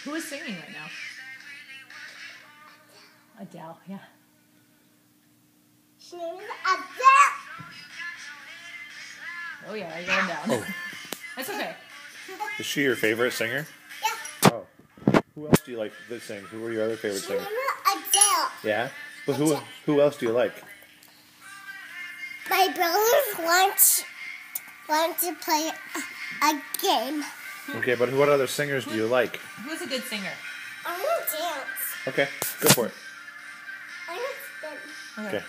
Who is singing right now? Adele, yeah. She's Adele. Oh yeah, you're going down. Oh. That's okay. Is she your favorite singer? Yeah. Oh. Who else do you like that sings? Who are your other favorite She's singers? Adele. Yeah? But who else do you like? My brothers want to play a game. Okay, but what other singers do you like? Who's a good singer? I want to dance. Okay, go for it. I want to Okay.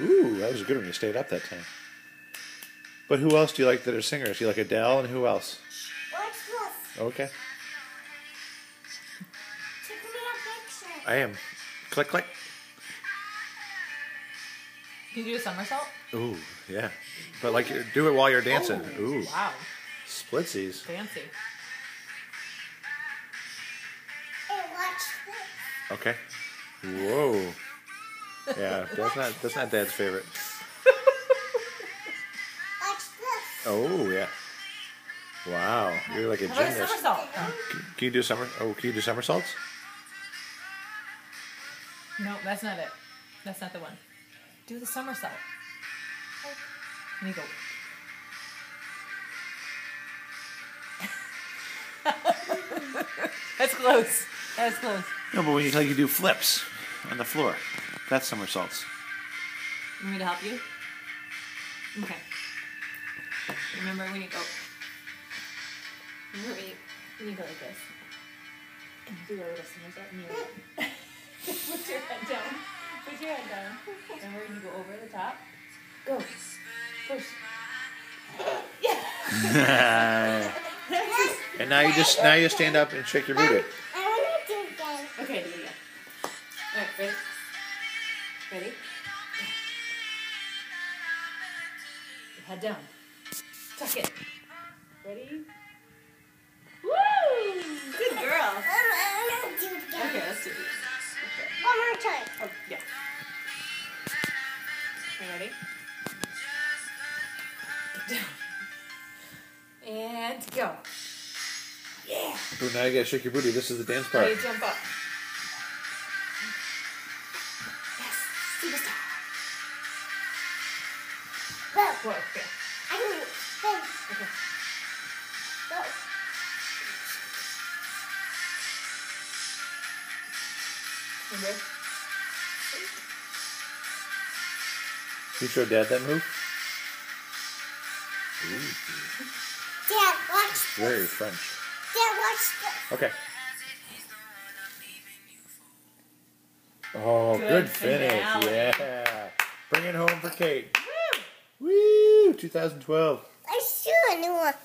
Ooh, that was a good one. You stayed up that time. But who else do you like that are singers? You like Adele, and who else? Watch this. Okay. Take me a picture. I am. Click, click. Can you do a somersault? Ooh, yeah. But like, do it while you're dancing. Oh, Ooh. wow. Splitsies. Fancy. Hey, watch this. Okay. Whoa. Yeah, that's not Dad's favorite. Watch this. Oh yeah. Wow, you're like a How about a gymnast. somersault? Can you do can you do somersaults? No, that's not it. That's not the one. Do the somersault. Let me go. That's close. That's close. No, but when you do flips on the floor, that's somersaults. You want me to help you? Okay. Remember when you go. Remember when you go like this. And do a little somersault and you put your head down. Put your head down. Remember when you go over the top? Go. Push. And now you stand up and shake your booty. I want to do it again. Okay, do it again. Alright, ready? Ready? Your head down. Tuck it. Ready? Woo! Good girl. I want to do it again. Okay, let's do it. One more time. Oh, yeah. Okay, ready? Get down. And go. Yeah. Ooh, now you gotta shake your booty. This is the dance Now part. you jump up. Yes, superstar. Go. Whoa, yeah. I want this. Okay. Go. Remember? Can you show Dad that move? Ooh, Dad, watch this. very French. Dad, watch this. Okay. Oh, good finish. finale. Yeah. Bring it home for Kate. Woo! Woo! 2012. I should a new one.